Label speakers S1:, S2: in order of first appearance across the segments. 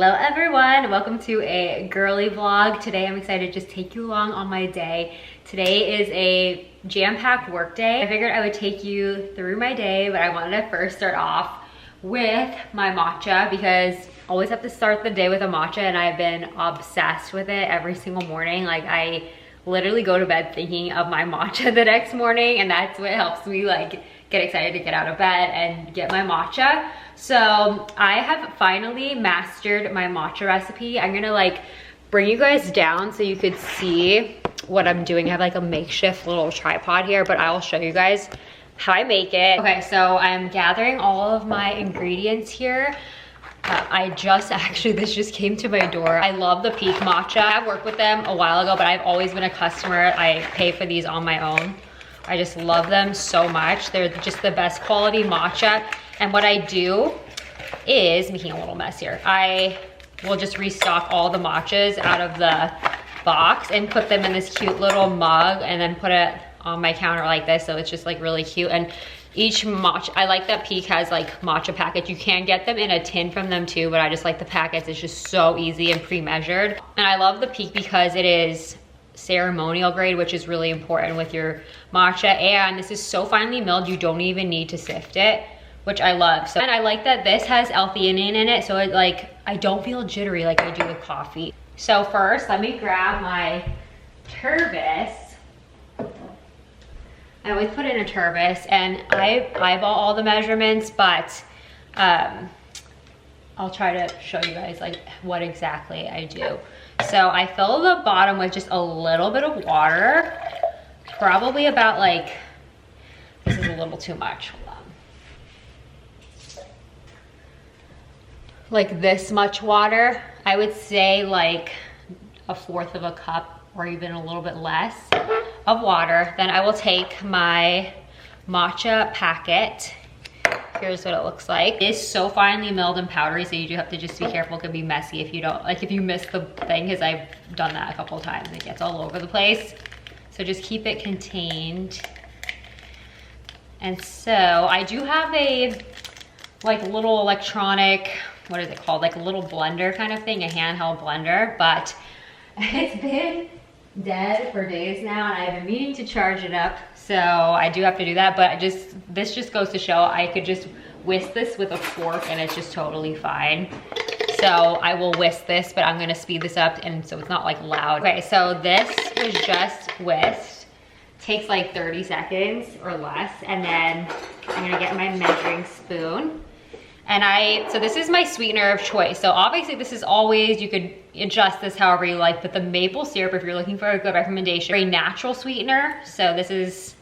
S1: Hello everyone, welcome to a girly vlog. Today I'm excited to just take you along on my day. Today is a jam-packed work day. I figured I would take you through my day, but I wanted to first start off with my matcha because I always have to start the day with a matcha and I've been obsessed with it every single morning. Like I literally go to bed thinking of my matcha the next morning, and that's what helps me like get excited to get out of bed and get my matcha. So I have finally mastered my matcha recipe. I'm gonna like bring you guys down so you could see what I'm doing. I have like a makeshift little tripod here, but I'll show you guys how I make it. Okay, so I'm gathering all of my ingredients here. This just came to my door. I love the Peak matcha. I've worked with them a while ago, but I've always been a customer. I pay for these on my own. I just love them so much. They're just the best quality matcha. And what I do is, making a little mess here, I will just restock all the matchas out of the box and put them in this cute little mug and then put it on my counter like this. So it's just like really cute. And each matcha, I like that Peak has like matcha packets. You can get them in a tin from them too, but I just like the packets. It's just so easy and pre-measured. And I love the Peak because it is ceremonial grade, which is really important with your matcha. And this is so finely milled, you don't even need to sift it, which I love. So, and I like that this has L-theanine in it, so it like, I don't feel jittery like I do with coffee. So first, let me grab my turbis. I always put in a turbis, and I eyeball all the measurements, but I'll try to show you guys like what exactly I do. So I fill the bottom with just a little bit of water, probably about like, this is a little too much, hold on. Like this much water. I would say like 1/4 of a cup or even a little bit less of water. Then I will take my matcha packet. Here's what it looks like. It is so finely milled and powdery, so you do have to just be careful. It could be messy if you don't, like if you miss the thing, because I've done that a couple of times. It gets all over the place. So just keep it contained. And so I do have a like little electronic, what is it called? Like a little blender kind of thing, a handheld blender, but it's been dead for days now and I've been meaning to charge it up. So I do have to do that, but this just goes to show I could just whisk this with a fork and it's just totally fine. So I will whisk this, but I'm gonna speed this up and so it's not like loud. Okay, so this was just whisked. Takes like 30 seconds or less. And then I'm gonna get my measuring spoon. And so this is my sweetener of choice. So obviously this is always, you could adjust this however you like, but the maple syrup, if you're looking for a good recommendation, a natural sweetener. So this is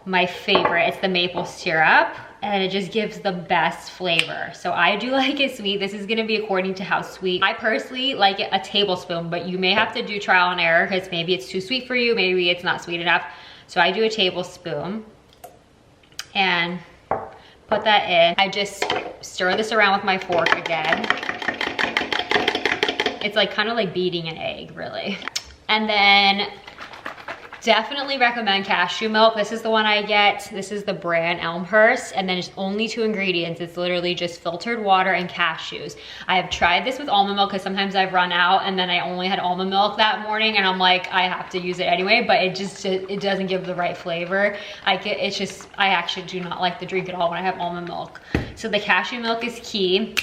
S1: my favorite. It's the maple syrup and it just gives the best flavor. So I do like it sweet. This is gonna be according to how sweet. I personally like it a tablespoon, but you may have to do trial and error because maybe it's too sweet for you, maybe it's not sweet enough. So I do a tablespoon and put that in. I just stir this around with my fork again. It's like kind of like beating an egg, really. And then definitely recommend cashew milk. This is the one I get. This is the brand Elmhurst, and then it's only 2 ingredients. It's literally just filtered water and cashews. I have tried this with almond milk because sometimes I've run out and then I only had almond milk that morning and I'm like, I have to use it anyway, but it doesn't give the right flavor. I actually do not like the drink at all when I have almond milk. So the cashew milk is key.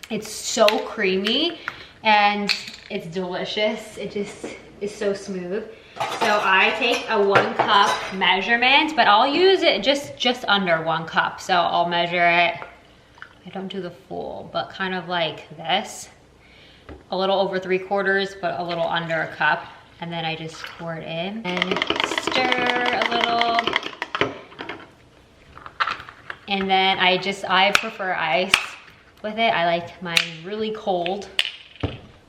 S1: It's so creamy and it's delicious. It just is so smooth. So I take a 1 cup measurement, but I'll use it just under 1 cup. So I'll measure it, I don't do the full, but kind of like this. A little over 3/4, but a little under a cup. And then I just pour it in and stir a little. And then I prefer ice with it. I like mine really cold.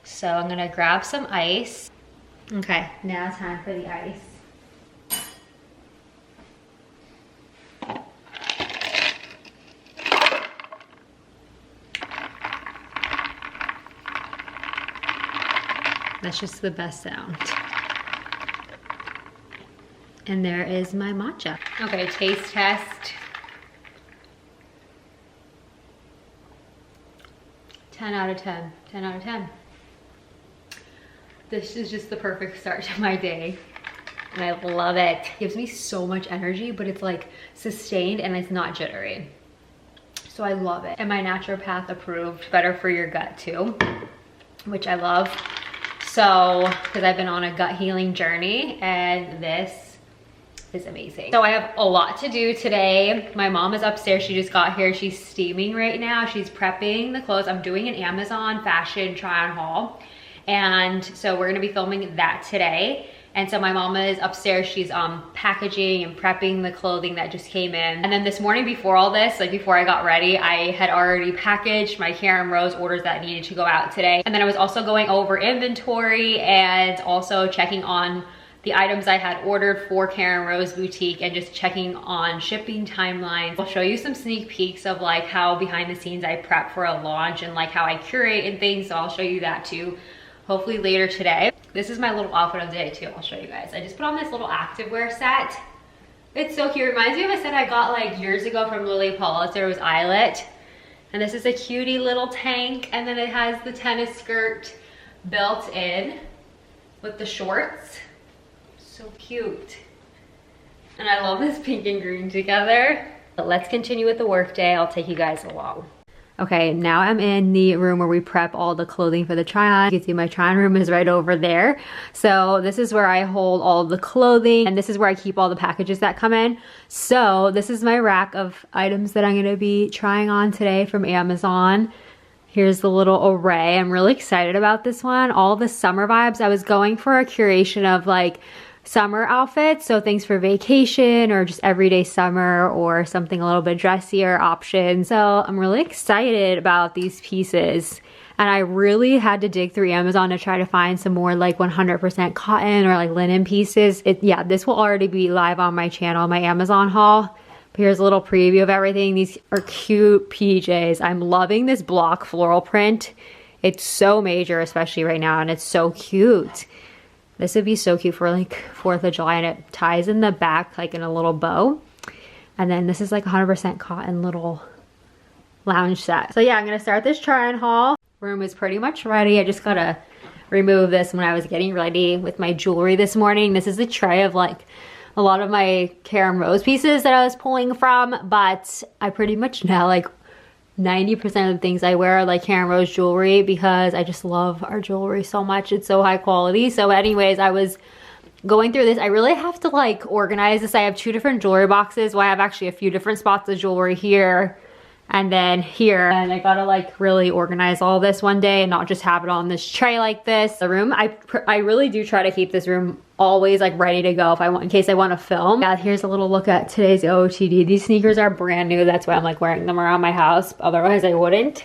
S1: So I'm gonna grab some ice. Okay, now time for the ice. That's just the best sound. And there is my matcha. Okay, taste test. 10 out of 10, 10 out of 10. This is just the perfect start to my day. And I love it. It gives me so much energy, but it's like sustained and it's not jittery. So I love it. And my naturopath approved, better for your gut too, which I love. So, because I've been on a gut healing journey and this is amazing. So I have a lot to do today. My mom is upstairs. She just got here. She's steaming right now. She's prepping the clothes. I'm doing an Amazon fashion try on haul. And so we're gonna be filming that today. And so my mama is upstairs. She's packaging and prepping the clothing that just came in. And then this morning before all this, like before I got ready, I had already packaged my Karen Rose orders that needed to go out today. And then I was also going over inventory and also checking on the items I had ordered for Karen Rose Boutique and just checking on shipping timelines. I'll show you some sneak peeks of like how behind the scenes I prep for a launch and like how I curate and things. So I'll show you that too, hopefully later today. This is my little outfit of the day too. I'll show you guys. I just put on this little activewear set. It's so cute. It reminds me of a set I got like years ago from Lily Pulitzer. It was Eyelet. And this is a cutie little tank. And then it has the tennis skirt built in with the shorts. So cute. And I love this pink and green together. But let's continue with the work day. I'll take you guys along. Okay, now I'm in the room where we prep all the clothing for the try-on. You can see my try-on room is right over there. So this is where I hold all the clothing and this is where I keep all the packages that come in. So this is my rack of items that I'm gonna be trying on today from Amazon. Here's the little array. I'm really excited about this one. All the summer vibes. I was going for a curation of like summer outfits, so things for vacation or just everyday summer or something a little bit dressier option. So I'm really excited about these pieces. And I really had to dig through Amazon to try to find some more like 100% cotton or like linen pieces. Yeah, this will already be live on my channel, my Amazon haul. But here's a little preview of everything. These are cute PJs. I'm loving this block floral print. It's so major, especially right now, and it's so cute. This would be so cute for like 4th of July, and it ties in the back like in a little bow. And then this is like 100% cotton little lounge set. So yeah, I'm gonna start this try on haul. Room is pretty much ready. I just gotta remove this when I was getting ready with my jewelry this morning. This is a tray of like a lot of my Karen Rose pieces that I was pulling from, but I pretty much now like 90% of the things I wear are like Karen Rose jewelry because I just love our jewelry so much. It's so high quality. So anyways, I was going through this. I really have to like organize this. I have 2 different jewelry boxes. Well, I have actually a few different spots of jewelry here and then here. And I gotta like really organize all this one day and not just have it on this tray like this. The room, I really do try to keep this room always like ready to go if I want, in case I want to film. Yeah, here's a little look at today's OOTD. These sneakers are brand new. That's why I'm like wearing them around my house. Otherwise I wouldn't.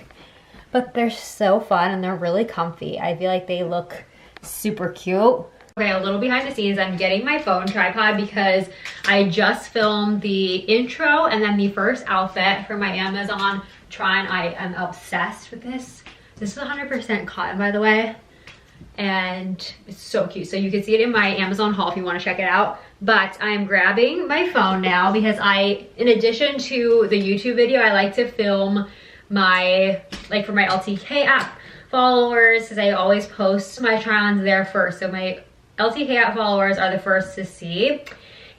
S1: But they're so fun and they're really comfy. I feel like they look super cute. Okay, a little behind the scenes. I'm getting my phone tripod because I just filmed the intro and then the first outfit for my Amazon try-on. I am obsessed with this. This is 100% cotton, by the way. And it's so cute. So you can see it in my Amazon haul if you want to check it out. But I'm grabbing my phone now because in addition to the YouTube video, I like to film my, like for my LTK app followers, because I always post my try-ons there first. So my LTK app followers are the first to see.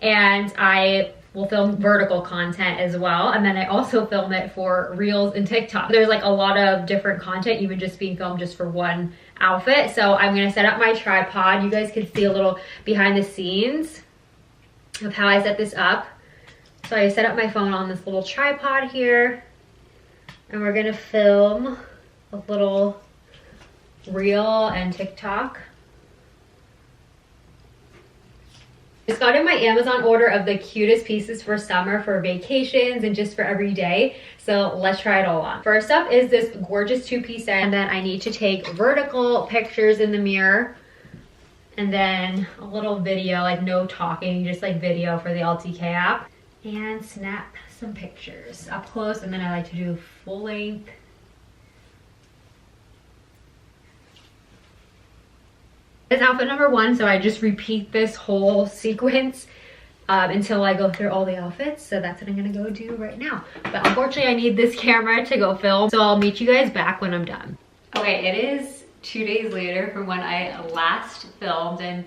S1: And I will film vertical content as well. And then I also film it for Reels and TikTok. There's like a lot of different content, even just being filmed just for one outfit. So I'm gonna set up my tripod. You guys can see a little behind the scenes of how I set this up. So I set up my phone on this little tripod here, and we're gonna film a little Reel and TikTok. Just got in my Amazon order of the cutest pieces for summer, for vacations, and just for every day. So let's try it all on. First up is this gorgeous 2-piece set. And then I need to take vertical pictures in the mirror. And then a little video, like no talking, just like video for the LTK app. And snap some pictures up close. And then I like to do full length. It's outfit number 1, so I just repeat this whole sequence until I go through all the outfits. So that's what I'm gonna go do right now. But unfortunately I need this camera to go film, so I'll meet you guys back when I'm done. Okay, it is 2 days later from when I last filmed and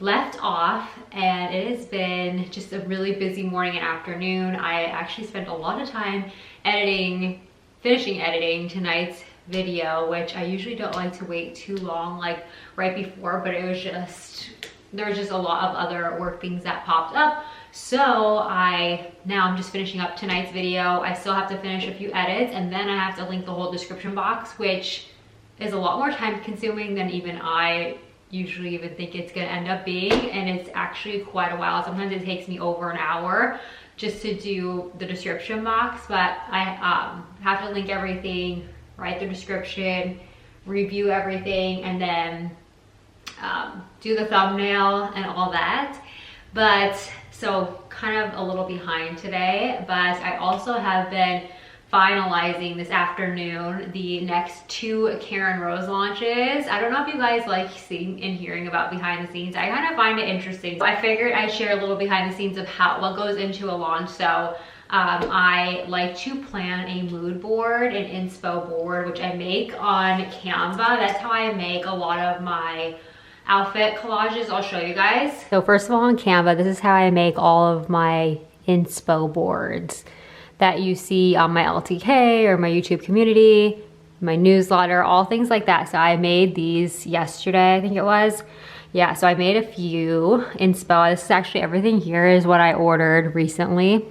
S1: left off, and it has been just a really busy morning and afternoon. I actually spent a lot of time finishing editing tonight's video, which I usually don't like to wait too long, like right before, but there was just a lot of other work things that popped up. So now I'm just finishing up tonight's video. I still have to finish a few edits, and then I have to link the whole description box, which is a lot more time consuming than even I usually even think it's gonna end up being, and it's actually quite a while. Sometimes it takes me over an hour just to do the description box, but I have to link everything, write the description, review everything, and then do the thumbnail and all that. But so kind of a little behind today, but I also have been finalizing this afternoon the next 2 Karen Rose launches. I don't know if you guys like seeing and hearing about behind the scenes. I kind of find it interesting. So I figured I'd share a little behind the scenes of what goes into a launch. So I like to plan a mood board, an inspo board, which I make on Canva. That's how I make a lot of my outfit collages. I'll show you guys. So first of all, on Canva, this is how I make all of my inspo boards that you see on my LTK or my YouTube community, my newsletter, all things like that. So I made these yesterday, I think it was. Yeah, so I made a few inspo. This is actually everything here is what I ordered recently.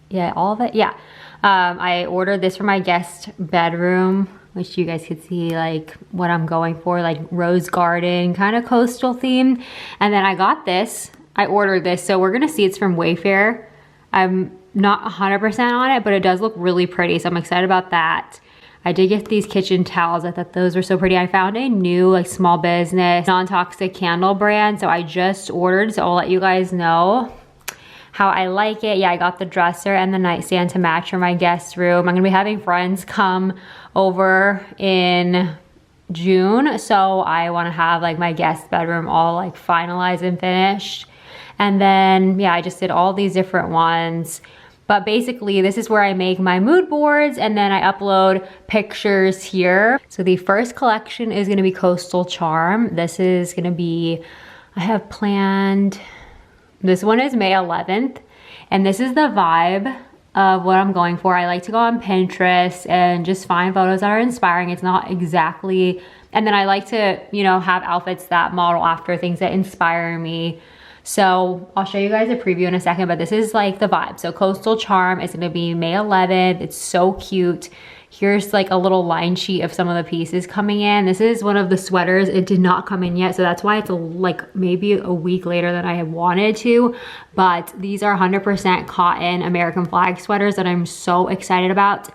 S1: Yeah, all of it, yeah. I ordered this for my guest bedroom, which you guys could see like what I'm going for, like rose garden, kind of coastal theme. And then I got this, I ordered this. So we're gonna see it's from Wayfair. I'm not 100% on it, but it does look really pretty. So I'm excited about that. I did get these kitchen towels. I thought those were so pretty. I found a new like small business, non-toxic candle brand. So I just ordered, so I'll let you guys know how I like it. Yeah, I got the dresser and the nightstand to match for my guest room. I'm gonna be having friends come over in June. So I wanna have like my guest bedroom all like finalized and finished. And then, yeah, I just did all these different ones. But basically, this is where I make my mood boards, and then I upload pictures here. So the first collection is gonna be Coastal Charm. This is gonna be, I have planned, this one is May 11th, and this is the vibe of what I'm going for. I like to go on Pinterest and just find photos that are inspiring. It's not exactly, and then I like to, you know, have outfits that model after things that inspire me. So I'll show you guys a preview in a second, but this is like the vibe. So Coastal Charm is gonna be May 11th. It's so cute. Here's like a little line sheet of some of the pieces coming in. This is one of the sweaters. It did not come in yet, so that's why it's like maybe a week later than I had wanted to. But these are 100% cotton American flag sweaters that I'm so excited about.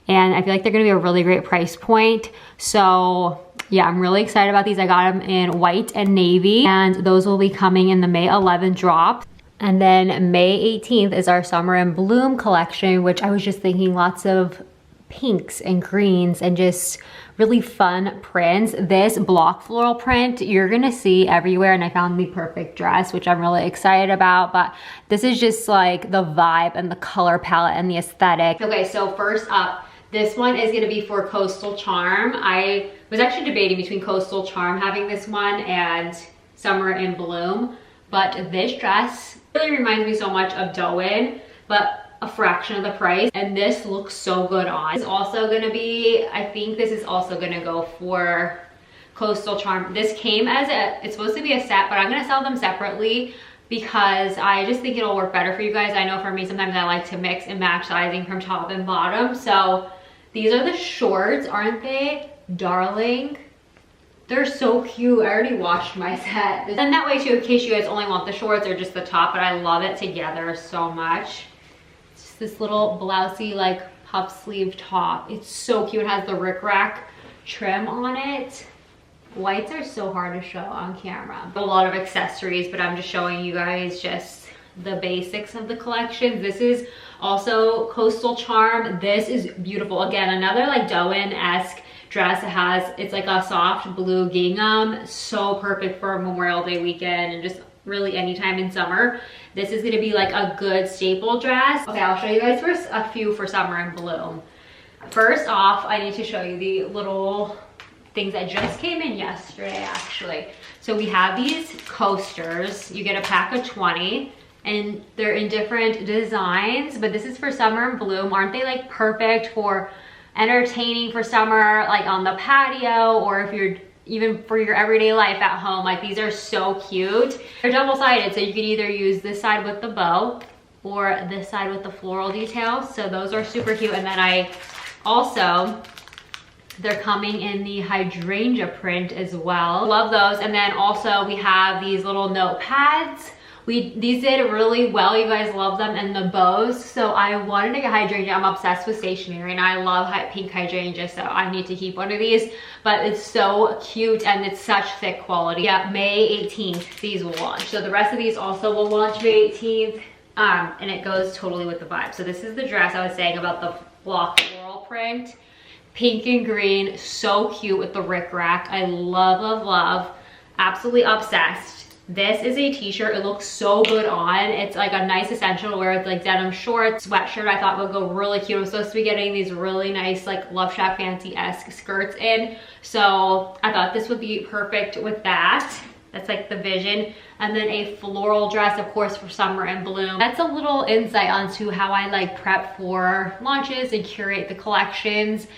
S1: And I feel like they're gonna be a really great price point. So yeah, I'm really excited about these. I got them in white and navy, and those will be coming in the May 11th drop. And then May 18th is our Summer in Bloom collection, which I was just thinking lots of pinks and greens and just really fun prints. This block floral print you're gonna see everywhere, and I found the perfect dress, which I'm really excited about. But this is just like the vibe and the color palette and the aesthetic. Okay, so first up, this one is gonna be for Coastal Charm. I was actually debating between Coastal Charm having this one and Summer in Bloom, but this dress really reminds me so much of Doan, but a fraction of the price, and this looks so good on. It's also gonna be, I think this is also gonna go for Coastal Charm. This came as it's supposed to be a set, but I'm gonna sell them separately because I just think it'll work better for you guys. I know for me, sometimes I like to mix and match sizing from top and bottom. So these are the shorts, aren't they? Darling. They're so cute. I already washed my set. And that way too, in case you guys only want the shorts or just the top, but I love it together so much. It's just this little blousey like puff sleeve top. It's so cute. It has the rickrack trim on it. Whites are so hard to show on camera. A lot of accessories, but I'm just showing you guys just the basics of the collection. This is also Coastal Charm. This is beautiful. Again, another like Doan-esque dress. It's like a soft blue gingham. So perfect for Memorial Day weekend and just really anytime in summer. This is gonna be like a good staple dress. Okay, I'll show you guys first a few for Summer in Bloom. First off, I need to show you the little things that just came in yesterday, actually. So we have these coasters. You get a pack of 20 and they're in different designs, but this is for summer and bloom. Aren't they like perfect for entertaining for summer, like on the patio, or if you're even for your everyday life at home? Like, these are so cute. They're double-sided, so you could either use this side with the bow or this side with the floral details. So those are super cute. And then I also, they're coming in the hydrangea print as well. Love those. And then also we have these little notepads. These did really well. You guys love them, and the bows. So I wanted to get hydrangea. I'm obsessed with stationery and I love pink hydrangea, so I need to keep one of these. But it's so cute and it's such thick quality. Yeah, May 18th, these will launch. So the rest of these also will launch May 18th. And it goes totally with the vibe. So this is the dress I was saying about the block floral print. Pink and green, so cute with the rickrack. I love, love, love. Absolutely obsessed. This is a t-shirt. It looks so good on. It's like a nice essential to wear with like denim shorts. Sweatshirt I thought would go really cute. I'm supposed to be getting these really nice like Love Shack Fancy-esque skirts in. So I thought this would be perfect with that. That's like the vision. And then a floral dress, of course, for summer and bloom. That's a little insight onto how I like prep for launches and curate the collections.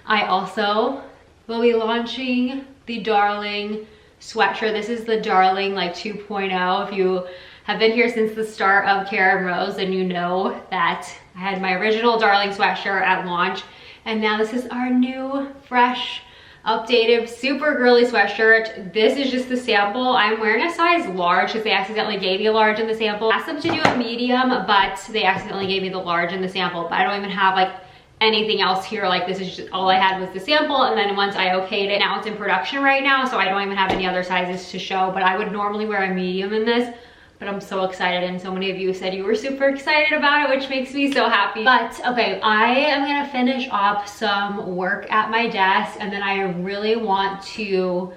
S1: I also will be launching the Darling sweatshirt. This is the Darling like 2.0. If you have been here since the start of Karen Rose, then you know that I had my original Darling sweatshirt at launch. And now this is our new, fresh, updated, super girly sweatshirt. This is just the sample. I'm wearing a size large because they accidentally gave me a large in the sample. I asked them to do a medium, but they accidentally gave me the large in the sample. But I don't even have like anything else here. Like, this is just all I had was the sample, and then once I okayed it, now it's in production right now, so I don't even have any other sizes to show. But I would normally wear a medium in this, but I'm so excited, and so many of you said you were super excited about it, which makes me so happy. But okay, I am gonna finish up some work at my desk, and then I really want to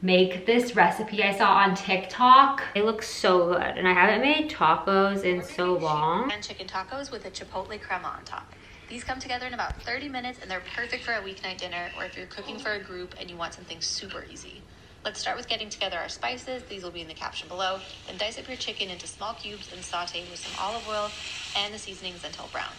S1: make this recipe I saw on TikTok. It looks so good, and I haven't made tacos in so long.
S2: And chicken tacos with a chipotle crema on top. These come together in about 30 minutes and they're perfect for a weeknight dinner or if you're cooking for a group and you want something super easy. Let's start with getting together our spices. These will be in the caption below. Then dice up your chicken into small cubes and saute with some olive oil and the seasonings until browned.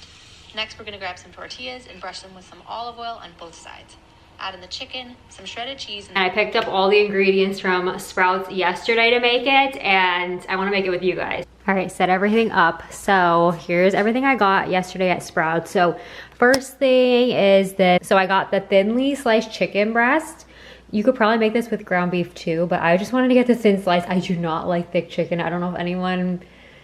S2: Next, we're gonna grab some tortillas and brush them with some olive oil on both sides. Add in the chicken, some shredded cheese.
S1: And I picked up all the ingredients from Sprouts yesterday to make it, and I wanna make it with you guys. All right, set everything up. So here's everything I got yesterday at Sprouts. So first thing is that, so I got the thinly sliced chicken breast. You could probably make this with ground beef too, but I just wanted to get the thin slice. I do not like thick chicken. I don't know if anyone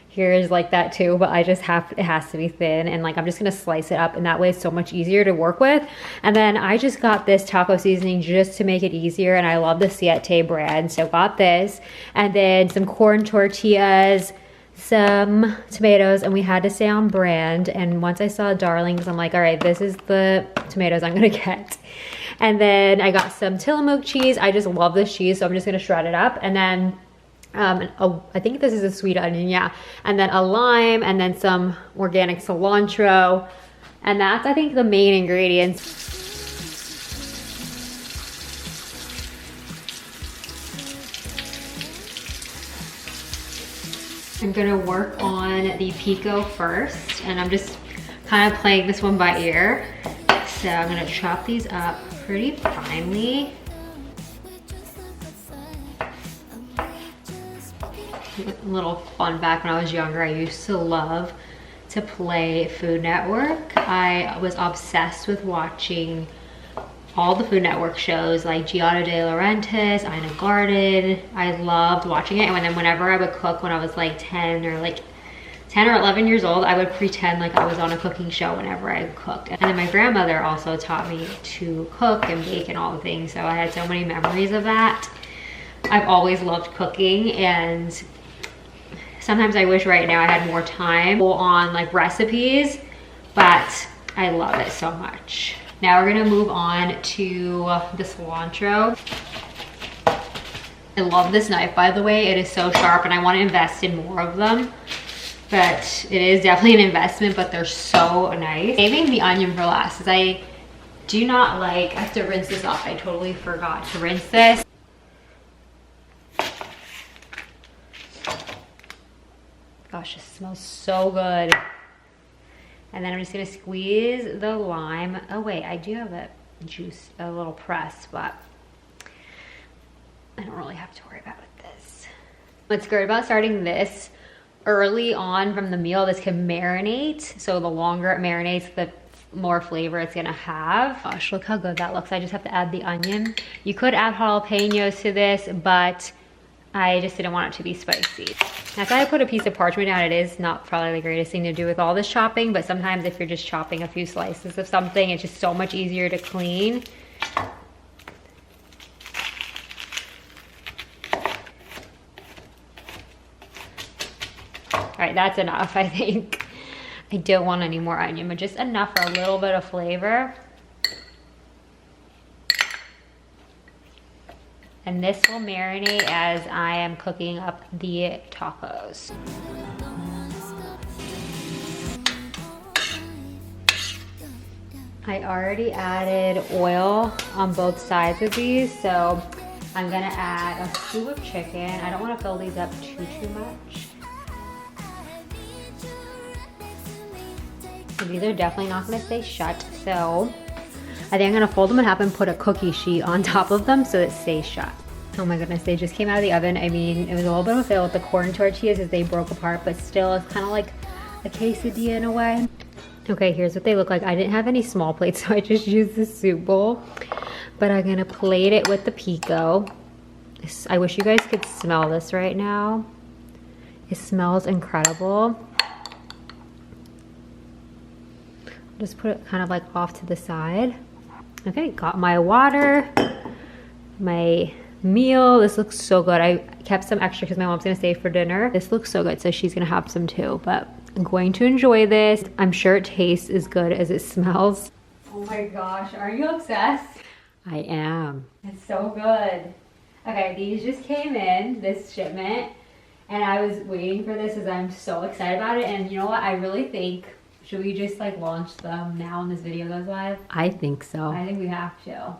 S1: here is like that too, but I just it has to be thin, and like I'm just gonna slice it up, and that way it's so much easier to work with. And then I just got this taco seasoning just to make it easier, and I love the Siete brand, so got this. And then some corn tortillas, some tomatoes, and we had to stay on brand. And once I saw Darlings, I'm like, all right, this is the tomatoes I'm gonna get. And then I got some Tillamook cheese. I just love this cheese, so I'm just gonna shred it up. And then I think this is a sweet onion, yeah. And then a lime, and then some organic cilantro. And that's, I think, the main ingredients. I'm gonna work on the pico first, and I'm just kind of playing this one by ear. So I'm gonna chop these up pretty finely. A little fun fact, when I was younger, I used to love to play Food Network. I was obsessed with watching all the Food Network shows like Giada De Laurentiis, Ina Garten. I loved watching it. And then whenever I would cook when I was like 10 or 11 years old, I would pretend like I was on a cooking show whenever I cooked. And then my grandmother also taught me to cook and bake and all the things. So I had so many memories of that. I've always loved cooking, and sometimes I wish right now I had more time on like recipes, but I love it so much. Now we're gonna move on to the cilantro. I love this knife, by the way. It is so sharp, and I want to invest in more of them. But it is definitely an investment, but they're so nice. Saving the onion for last, because do not like, I have to rinse this off. I totally forgot to rinse this. Gosh, it smells so good. And then I'm just gonna squeeze the lime. Oh wait, I do have a juice, a little press, but I don't really have to worry about this. What's great about starting this early on from the meal, this can marinate. So the longer it marinates, the more flavor it's gonna have. Gosh, look how good that looks. I just have to add the onion. You could add jalapenos to this, but I just didn't want it to be spicy. That's why I put a piece of parchment down. It is not probably the greatest thing to do with all this chopping, but sometimes if you're just chopping a few slices of something, it's just so much easier to clean. All right, that's enough, I think. I don't want any more onion, but just enough for a little bit of flavor. And this will marinate as I am cooking up the tacos. I already added oil on both sides of these, so I'm gonna add a scoop of chicken. I don't wanna fill these up too much. So these are definitely not gonna stay shut, so I think I'm gonna fold them in half and put a cookie sheet on top of them so it stays shut. Oh my goodness, they just came out of the oven. I mean, it was a little bit of a fail with the corn tortillas as they broke apart, but still it's kind of like a quesadilla in a way. Okay, here's what they look like. I didn't have any small plates, so I just used the soup bowl. But I'm gonna plate it with the pico. I wish you guys could smell this right now. It smells incredible. Just put it kind of like off to the side. Okay, got my water, my meal. This looks so good. I kept some extra because my mom's gonna stay for dinner. This looks so good, so she's gonna have some too, but I'm going to enjoy this. I'm sure it tastes as good as it smells. Oh my gosh, are you obsessed? I am. It's so good. Okay, these just came in, this shipment, and I was waiting for this as I'm so excited about it. And you know what, I really think, should we just like launch them now when this video goes live? I think so. I think we have to.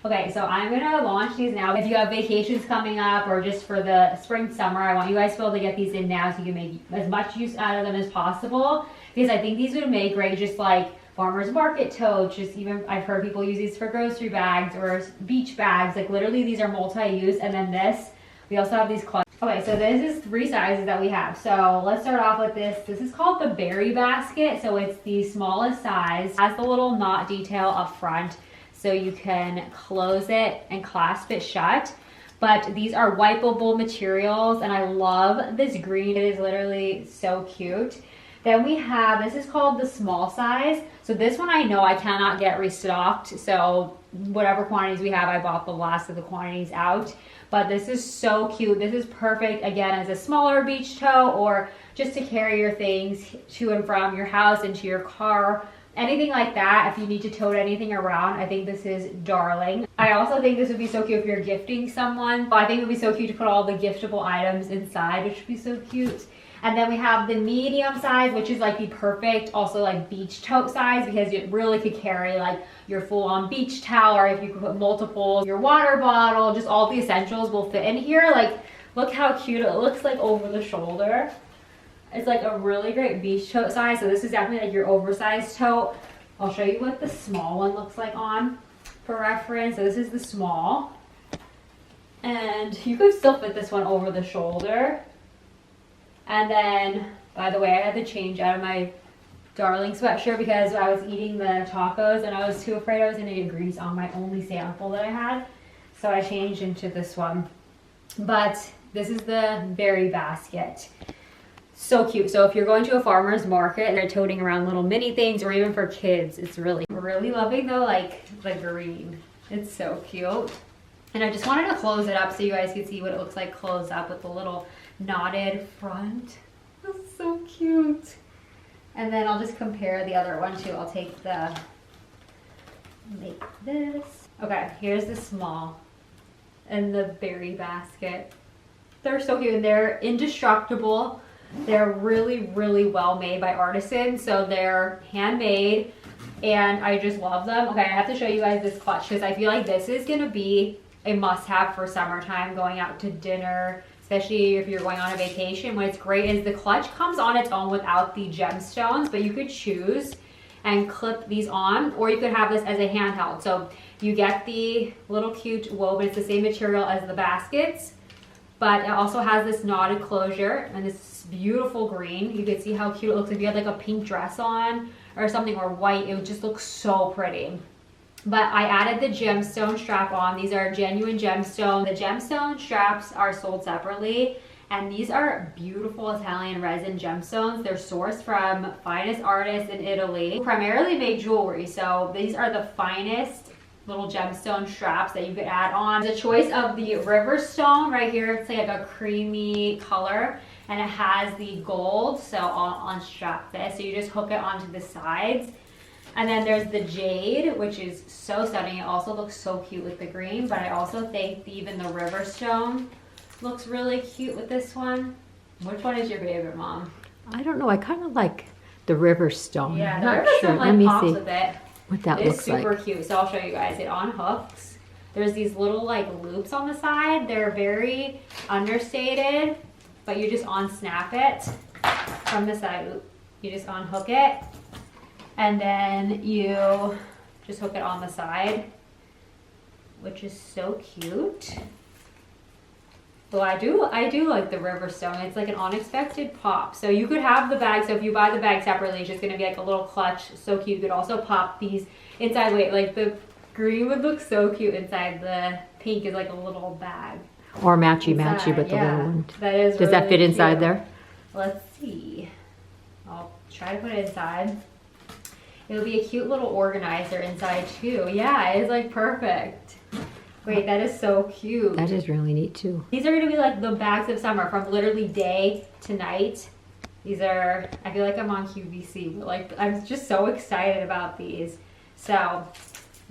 S1: Okay, so I'm gonna launch these now. If you have vacations coming up or just for the spring, summer, I want you guys to be able to get these in now so you can make as much use out of them as possible. Because I think these would make great just like farmer's market totes, just even, I've heard people use these for grocery bags or beach bags. Like literally these are multi-use. And then this, we also have these clutches. Okay, so this is 3 sizes that we have. So let's start off with this. This is called the berry basket. So it's the smallest size. It has the little knot detail up front, so you can close it and clasp it shut. But these are wipeable materials, and I love this green. It is literally so cute. Then we have, this is called the small size. So this one I know I cannot get restocked. So whatever quantities we have, I bought the last of the quantities out. But this is so cute. This is perfect, again, as a smaller beach tote or just to carry your things to and from your house into your car. Anything like that, if you need to tote anything around, I think this is darling. I also think this would be so cute if you're gifting someone. I think it would be so cute to put all the giftable items inside, which would be so cute. And then we have the medium size, which is like the perfect, also like beach tote size, because it really could carry like your full-on beach towel, or if you could put multiple, your water bottle, just all the essentials will fit in here. Like, look how cute it looks, like over the shoulder. It's like a really great beach tote size. So this is definitely like your oversized tote. I'll show you what the small one looks like on for reference. So this is the small. And you could still fit this one over the shoulder. And then, by the way, I had to change out of my darling sweatshirt because I was eating the tacos and I was too afraid I was gonna get grease on my only sample that I had. So I changed into this one. But this is the berry basket. So cute. So if you're going to a farmer's market and they're toting around little mini things, or even for kids, it's really loving though, like the green. It's so cute. And I just wanted to close it up so you guys could see what it looks like closed up with the little knotted front. That's so cute. And then I'll just compare the other one too. I'll take make this. Okay, here's the small and the berry basket. They're so cute and they're indestructible. They're really well made by artisans, so they're handmade. and I just love them. Okay, I have to show you guys this clutch because I feel like this is gonna be a must-have for summertime, going out to dinner, especially if you're going on a vacation. What's great is the clutch comes on its own without the gemstones, but you could choose and clip these on, or you could have this as a handheld. So you get the little cute woven, it's the same material as the baskets, but it also has this knotted closure and this beautiful green. You can see how cute it looks if you had like a pink dress on or something, or white. It would just look so pretty. But I added the gemstone strap on. These are genuine gemstone. The gemstone straps are sold separately, and these are beautiful Italian resin gemstones. They're sourced from finest artists in Italy, primarily make jewelry. So these are the finest little gemstone straps that you could add on. The choice of the river stone right here, it's like a creamy color, and it has the gold, so I'll unstrap this. So you just hook it onto the sides. And then there's the jade, which is so stunning. It also looks so cute with the green, but I also think even the river stone looks really cute with this one. Which one is your favorite, Mom?
S3: I don't know. I kind of like the river stone.
S1: Yeah,
S3: I'm
S1: the
S3: not
S1: river
S3: sure.
S1: stone
S3: Let me
S1: pops
S3: see
S1: with it.
S3: what that
S1: It's
S3: looks like.
S1: super cute. So I'll show you guys. It unhooks. There's these little like loops on the side. They're very understated, but you just unsnap it from the side. You just unhook it, and then you just hook it on the side, which is so cute. Well, I do like the river stone. It's like an unexpected pop. So you could have the bag. So if you buy the bag separately, it's just gonna be like a little clutch. So cute. You could also pop these inside. Wait, like the green would look so cute inside. The pink is like a little bag.
S3: Or matchy
S1: Inside,
S3: with the
S1: yeah.
S3: little one.
S1: That is.
S3: Does that
S1: really
S3: fit inside
S1: cute.
S3: there?
S1: Let's see. I'll try to put it inside. It'll be a cute little organizer inside too. Yeah, it's like perfect. Wait, that is so cute.
S3: That is really neat too.
S1: These are gonna be like the bags of summer, from literally day to night. These are, I feel like I'm on QVC, but like I'm just so excited about these. So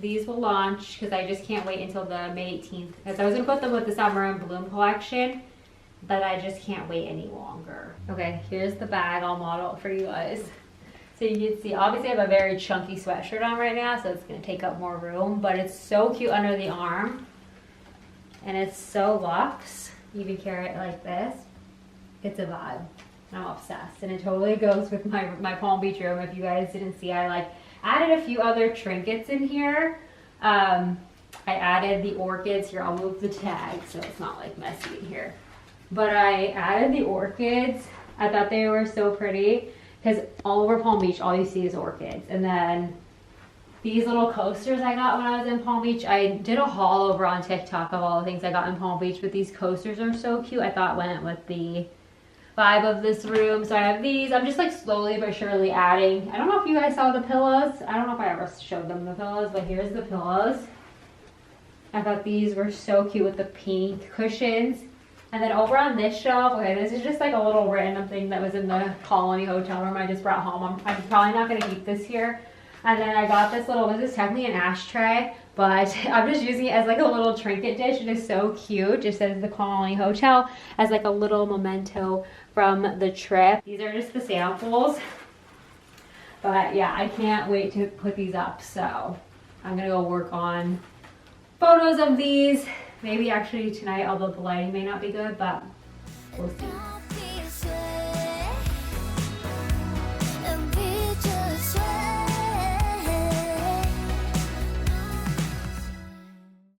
S1: these will launch, because I just can't wait until the May 18th, because I was gonna put them with the Summer and Bloom collection, but I just can't wait any longer. Okay, here's the bag. I'll model it for you guys. So you can see, obviously I have a very chunky sweatshirt on right now, so it's gonna take up more room, but it's so cute under the arm. And it's so luxe. You can carry it like this. It's a vibe. I'm obsessed. And it totally goes with my Palm Beach room. If you guys didn't see, I like added a few other trinkets in here. I added the orchids here. I'll move the tag so it's not like messy in here. But I added the orchids. I thought they were so pretty, because all over Palm Beach, all you see is orchids. And then these little coasters I got when I was in Palm Beach. I did a haul over on TikTok of all the things I got in Palm Beach, but these coasters are so cute. I thought went with the vibe of this room. So I have these. I'm just like slowly but surely adding. I don't know if you guys saw the pillows. I don't know if I ever showed them the pillows, but here's the pillows. I thought these were so cute with the pink cushions. And then over on this shelf, okay, this is just like a little random thing that was in the Colony hotel room I just brought home. I'm probably not going to keep this here. And then I got this little, this is technically an ashtray, but I'm just using it as like a little trinket dish. It is so cute. Just says the Colony Hotel as like a little memento from the trip. These are just the samples. But yeah, I can't wait to put these up. So I'm going to go work on photos of these. Maybe actually tonight, although the lighting may not be good, but we'll see.